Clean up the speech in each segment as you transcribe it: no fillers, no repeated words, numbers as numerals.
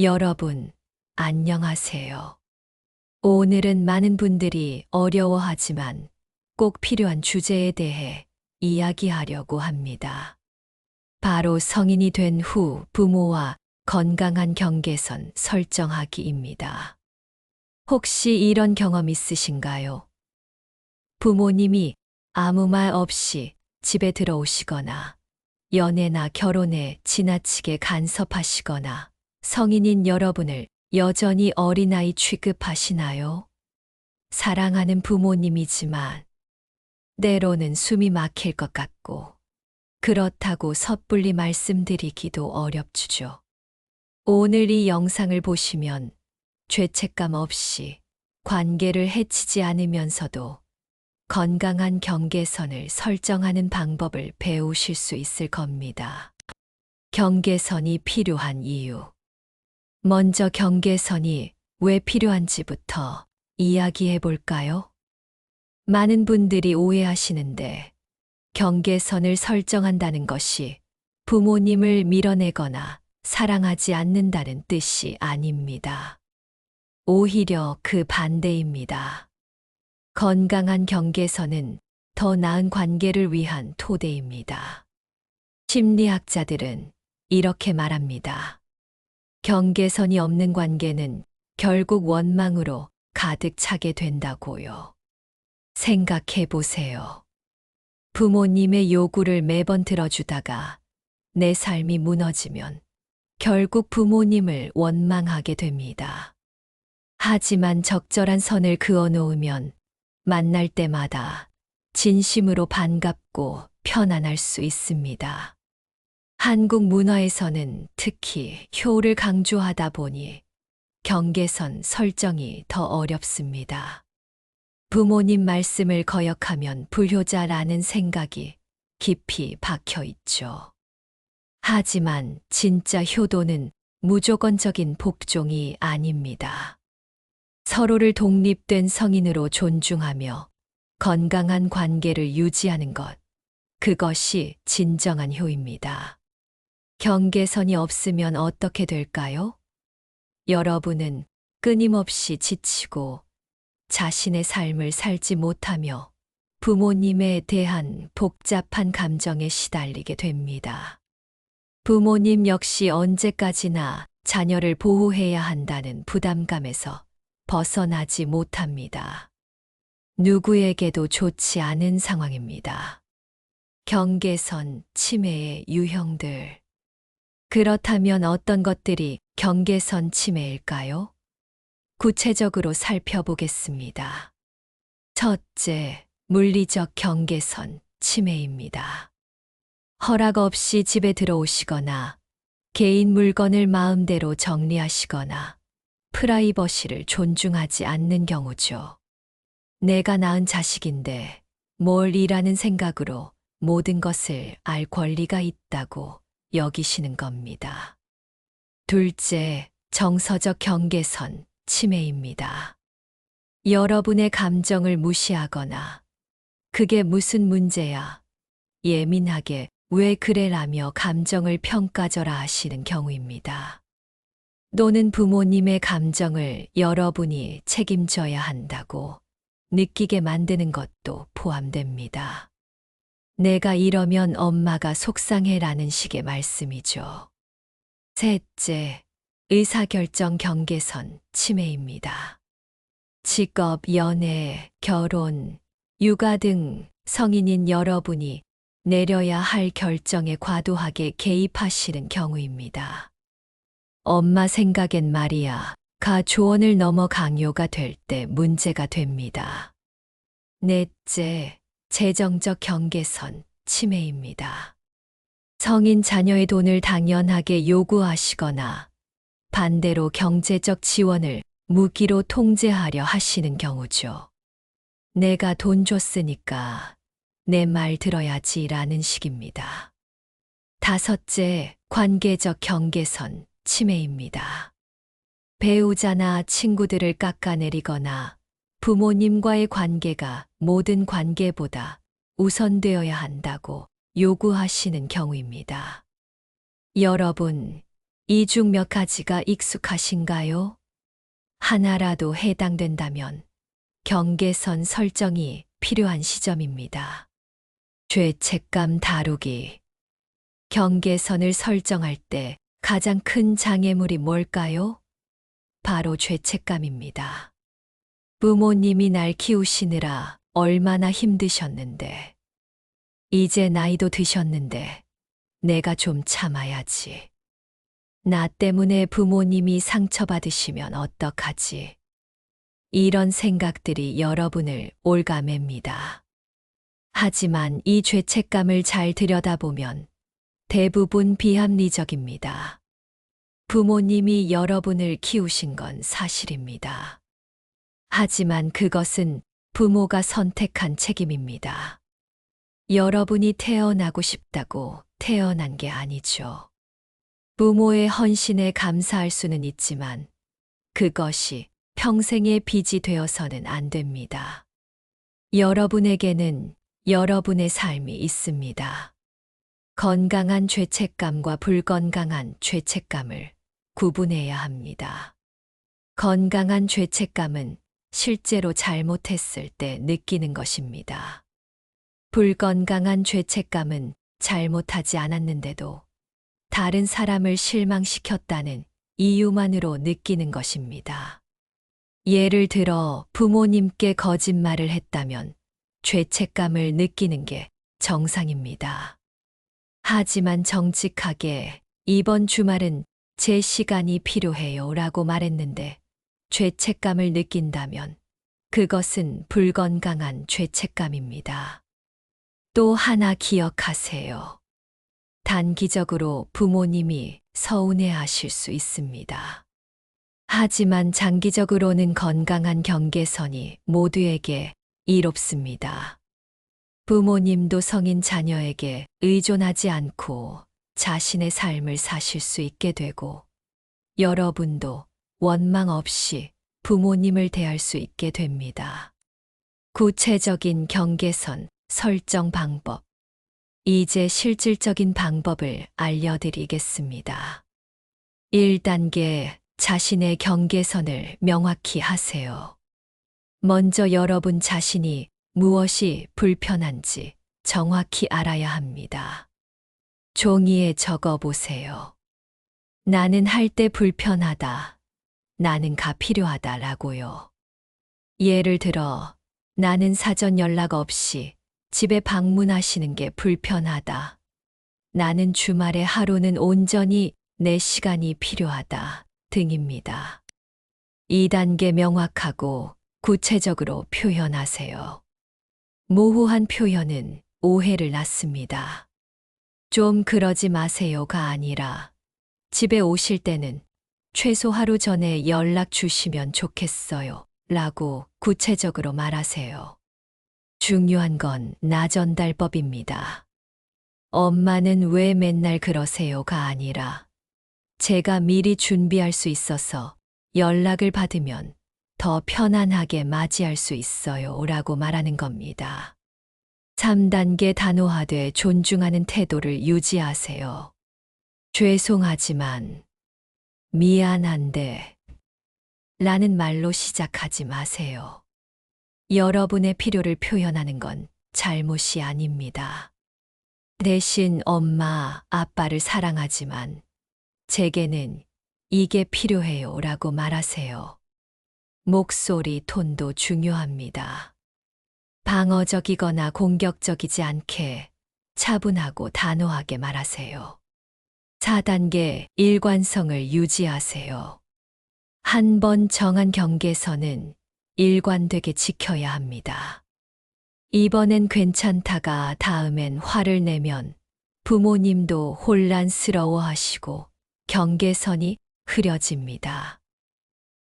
여러분, 안녕하세요. 오늘은 많은 분들이 어려워하지만 꼭 필요한 주제에 대해 이야기하려고 합니다. 바로 성인이 된 후 부모와 건강한 경계선 설정하기입니다. 혹시 이런 경험 있으신가요? 부모님이 아무 말 없이 집에 들어오시거나 연애나 결혼에 지나치게 간섭하시거나 성인인 여러분을 여전히 어린아이 취급하시나요? 사랑하는 부모님이지만 때로는 숨이 막힐 것 같고 그렇다고 섣불리 말씀드리기도 어렵죠. 오늘 이 영상을 보시면 죄책감 없이 관계를 해치지 않으면서도 건강한 경계선을 설정하는 방법을 배우실 수 있을 겁니다. 경계선이 필요한 이유. 먼저 경계선이 왜 필요한지부터 이야기해 볼까요? 많은 분들이 오해하시는데 경계선을 설정한다는 것이 부모님을 밀어내거나 사랑하지 않는다는 뜻이 아닙니다. 오히려 그 반대입니다. 건강한 경계선은 더 나은 관계를 위한 토대입니다. 심리학자들은 이렇게 말합니다. 경계선이 없는 관계는 결국 원망으로 가득 차게 된다고요. 생각해 보세요. 부모님의 요구를 매번 들어주다가 내 삶이 무너지면 결국 부모님을 원망하게 됩니다. 하지만 적절한 선을 그어 놓으면 만날 때마다 진심으로 반갑고 편안할 수 있습니다. 한국 문화에서는 특히 효를 강조하다 보니 경계선 설정이 더 어렵습니다. 부모님 말씀을 거역하면 불효자라는 생각이 깊이 박혀 있죠. 하지만 진짜 효도는 무조건적인 복종이 아닙니다. 서로를 독립된 성인으로 존중하며 건강한 관계를 유지하는 것, 그것이 진정한 효입니다. 경계선이 없으면 어떻게 될까요? 여러분은 끊임없이 지치고 자신의 삶을 살지 못하며 부모님에 대한 복잡한 감정에 시달리게 됩니다. 부모님 역시 언제까지나 자녀를 보호해야 한다는 부담감에서 벗어나지 못합니다. 누구에게도 좋지 않은 상황입니다. 경계선 침해의 유형들. 그렇다면 어떤 것들이 경계선 침해일까요? 구체적으로 살펴보겠습니다. 첫째, 물리적 경계선 침해입니다. 허락 없이 집에 들어오시거나 개인 물건을 마음대로 정리하시거나 프라이버시를 존중하지 않는 경우죠. 내가 낳은 자식인데 뭘 이라는 생각으로 모든 것을 알 권리가 있다고 여기시는 겁니다. 둘째, 정서적 경계선 침해입니다. 여러분의 감정을 무시하거나 그게 무슨 문제야? 예민하게 왜 그래라며 감정을 평가절하 하시는 경우입니다. 또는 부모님의 감정을 여러분이 책임져야 한다고 느끼게 만드는 것도 포함됩니다. 내가 이러면 엄마가 속상해라는 식의 말씀이죠. 셋째, 의사결정 경계선 침해입니다. 직업, 연애, 결혼, 육아 등 성인인 여러분이 내려야 할 결정에 과도하게 개입하시는 경우입니다. 엄마 생각엔 말이야, 가 조언을 넘어 강요가 될 때 문제가 됩니다. 넷째, 재정적 경계선 침해입니다. 성인 자녀의 돈을 당연하게 요구하시거나 반대로 경제적 지원을 무기로 통제하려 하시는 경우죠. 내가 돈 줬으니까 내 말 들어야지라는 식입니다. 다섯째, 관계적 경계선 침해입니다. 배우자나 친구들을 깎아내리거나 부모님과의 관계가 모든 관계보다 우선되어야 한다고 요구하시는 경우입니다. 여러분, 이 중 몇 가지가 익숙하신가요? 하나라도 해당된다면 경계선 설정이 필요한 시점입니다. 죄책감 다루기. 경계선을 설정할 때 가장 큰 장애물이 뭘까요? 바로 죄책감입니다. 부모님이 날 키우시느라 얼마나 힘드셨는데, 이제 나이도 드셨는데 내가 좀 참아야지. 나 때문에 부모님이 상처받으시면 어떡하지? 이런 생각들이 여러분을 올가맵니다. 하지만 이 죄책감을 잘 들여다보면 대부분 비합리적입니다. 부모님이 여러분을 키우신 건 사실입니다. 하지만 그것은 부모가 선택한 책임입니다. 여러분이 태어나고 싶다고 태어난 게 아니죠. 부모의 헌신에 감사할 수는 있지만 그것이 평생의 빚이 되어서는 안 됩니다. 여러분에게는 여러분의 삶이 있습니다. 건강한 죄책감과 불건강한 죄책감을 구분해야 합니다. 건강한 죄책감은 실제로 잘못했을 때 느끼는 것입니다. 불건강한 죄책감은 잘못하지 않았는데도 다른 사람을 실망시켰다는 이유만으로 느끼는 것입니다. 예를 들어 부모님께 거짓말을 했다면 죄책감을 느끼는 게 정상입니다. 하지만 정직하게 이번 주말은 제 시간이 필요해요 라고 말했는데 죄책감을 느낀다면 그것은 불건강한 죄책감입니다. 또 하나 기억하세요. 단기적으로 부모님이 서운해하실 수 있습니다. 하지만 장기적으로는 건강한 경계선이 모두에게 이롭습니다. 부모님도 성인 자녀에게 의존하지 않고 자신의 삶을 사실 수 있게 되고 여러분도 원망 없이 부모님을 대할 수 있게 됩니다. 구체적인 경계선 설정 방법. 이제 실질적인 방법을 알려드리겠습니다. 1단계 자신의 경계선을 명확히 하세요. 먼저 여러분 자신이 무엇이 불편한지 정확히 알아야 합니다. 종이에 적어 보세요. 나는 할 때 불편하다. 나는 가 필요하다 라고요. 예를 들어, 나는 사전 연락 없이 집에 방문하시는 게 불편하다. 나는 주말에 하루는 온전히 내 시간이 필요하다 등입니다. 2단계 명확하고 구체적으로 표현하세요. 모호한 표현은 오해를 낳습니다. 좀 그러지 마세요가 아니라 집에 오실 때는 최소 하루 전에 연락 주시면 좋겠어요 라고 구체적으로 말하세요. 중요한 건 나 전달법입니다. 엄마는 왜 맨날 그러세요가 아니라 제가 미리 준비할 수 있어서 연락을 받으면 더 편안하게 맞이할 수 있어요 라고 말하는 겁니다. 3단계 단호하되 존중하는 태도를 유지하세요. 죄송하지만, 미안한데 라는 말로 시작하지 마세요. 여러분의 필요를 표현하는 건 잘못이 아닙니다. 대신 엄마, 아빠를 사랑하지만 제게는 이게 필요해요 라고 말하세요. 목소리 톤도 중요합니다. 방어적이거나 공격적이지 않게 차분하고 단호하게 말하세요. 4단계 일관성을 유지하세요. 한 번 정한 경계선은 일관되게 지켜야 합니다. 이번엔 괜찮다가 다음엔 화를 내면 부모님도 혼란스러워하시고 경계선이 흐려집니다.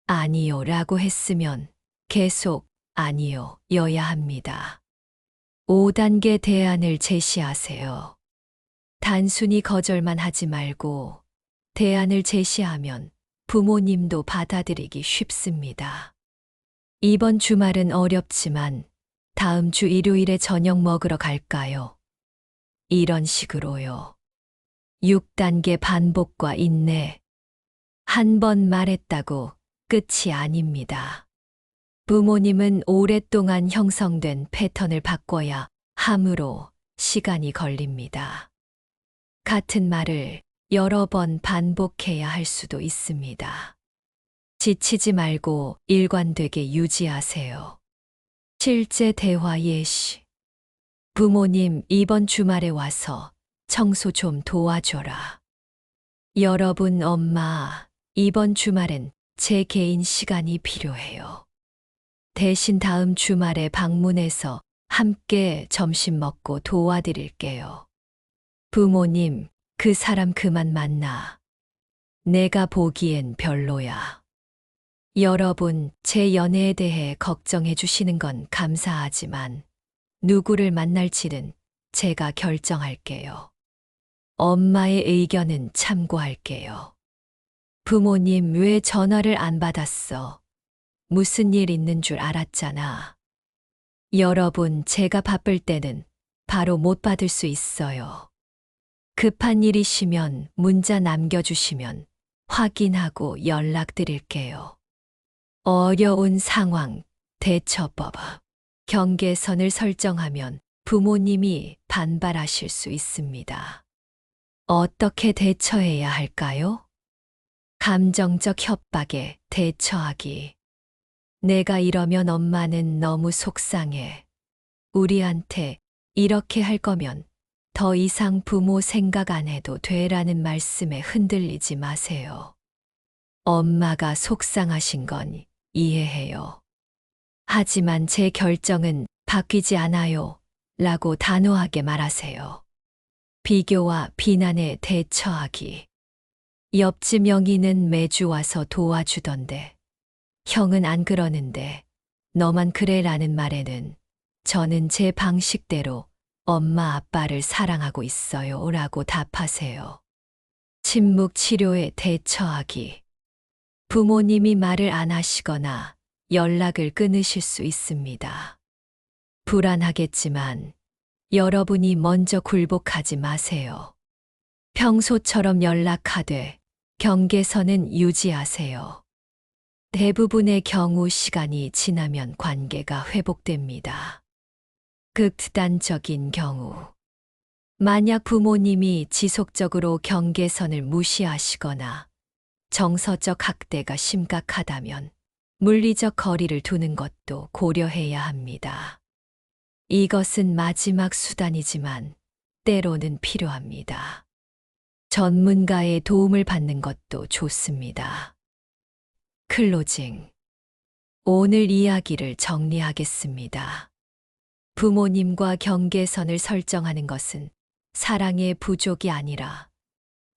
아니요 라고 했으면 계속 아니요 여야 합니다. 5단계 대안을 제시하세요. 단순히 거절만 하지 말고 대안을 제시하면 부모님도 받아들이기 쉽습니다. 이번 주말은 어렵지만 다음 주 일요일에 저녁 먹으러 갈까요? 이런 식으로요. 6단계 반복과 인내. 한 번 말했다고 끝이 아닙니다. 부모님은 오랫동안 형성된 패턴을 바꿔야 함으로 시간이 걸립니다. 같은 말을 여러 번 반복해야 할 수도 있습니다. 지치지 말고 일관되게 유지하세요. 실제 대화 예시. 부모님, 이번 주말에 와서 청소 좀 도와줘라. 여러분, 엄마, 이번 주말엔 제 개인 시간이 필요해요. 대신 다음 주말에 방문해서 함께 점심 먹고 도와드릴게요. 부모님, 그 사람 그만 만나. 내가 보기엔 별로야. 여러분, 제 연애에 대해 걱정해 주시는 건 감사하지만 누구를 만날지는 제가 결정할게요. 엄마의 의견은 참고할게요. 부모님, 왜 전화를 안 받았어? 무슨 일 있는 줄 알았잖아. 여러분, 제가 바쁠 때는 바로 못 받을 수 있어요. 급한 일이시면 문자 남겨주시면 확인하고 연락드릴게요. 어려운 상황, 대처법. 경계선을 설정하면 부모님이 반발하실 수 있습니다. 어떻게 대처해야 할까요? 감정적 협박에 대처하기. 내가 이러면 엄마는 너무 속상해. 우리한테 이렇게 할 거면 더 이상 부모 생각 안 해도 돼라는 말씀에 흔들리지 마세요. 엄마가 속상하신 건 이해해요. 하지만 제 결정은 바뀌지 않아요. 라고 단호하게 말하세요. 비교와 비난에 대처하기. 옆집 영희는 매주 와서 도와주던데, 형은 안 그러는데, 너만 그래 라는 말에는 저는 제 방식대로 엄마 아빠를 사랑하고 있어요 라고 답하세요. 침묵 치료에 대처하기. 부모님이 말을 안 하시거나 연락을 끊으실 수 있습니다. 불안하겠지만 여러분이 먼저 굴복하지 마세요. 평소처럼 연락하되 경계선은 유지하세요. 대부분의 경우 시간이 지나면 관계가 회복됩니다. 극단적인 경우. 만약 부모님이 지속적으로 경계선을 무시하시거나 정서적 학대가 심각하다면 물리적 거리를 두는 것도 고려해야 합니다. 이것은 마지막 수단이지만 때로는 필요합니다. 전문가의 도움을 받는 것도 좋습니다. 클로징. 오늘 이야기를 정리하겠습니다. 부모님과 경계선을 설정하는 것은 사랑의 부족이 아니라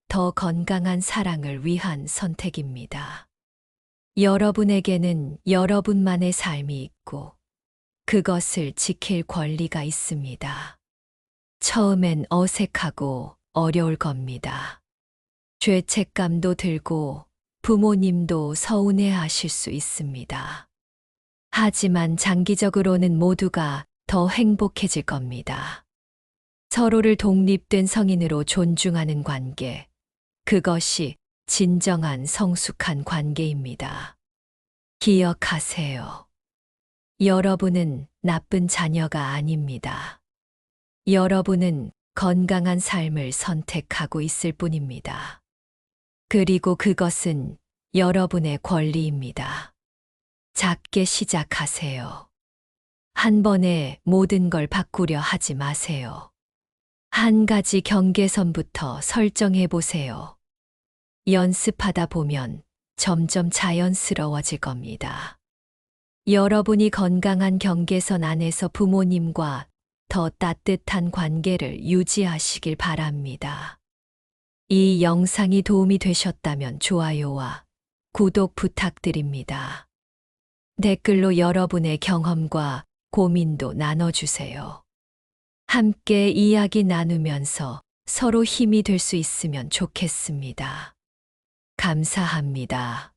더 건강한 사랑을 위한 선택입니다. 여러분에게는 여러분만의 삶이 있고 그것을 지킬 권리가 있습니다. 처음엔 어색하고 어려울 겁니다. 죄책감도 들고 부모님도 서운해하실 수 있습니다. 하지만 장기적으로는 모두가 더 행복해질 겁니다. 서로를 독립된 성인으로 존중하는 관계, 그것이 진정한 성숙한 관계입니다. 기억하세요. 여러분은 나쁜 자녀가 아닙니다. 여러분은 건강한 삶을 선택하고 있을 뿐입니다. 그리고 그것은 여러분의 권리입니다. 작게 시작하세요. 한 번에 모든 걸 바꾸려 하지 마세요. 한 가지 경계선부터 설정해 보세요. 연습하다 보면 점점 자연스러워질 겁니다. 여러분이 건강한 경계선 안에서 부모님과 더 따뜻한 관계를 유지하시길 바랍니다. 이 영상이 도움이 되셨다면 좋아요와 구독 부탁드립니다. 댓글로 여러분의 경험과 고민도 나눠주세요. 함께 이야기 나누면서 서로 힘이 될 수 있으면 좋겠습니다. 감사합니다.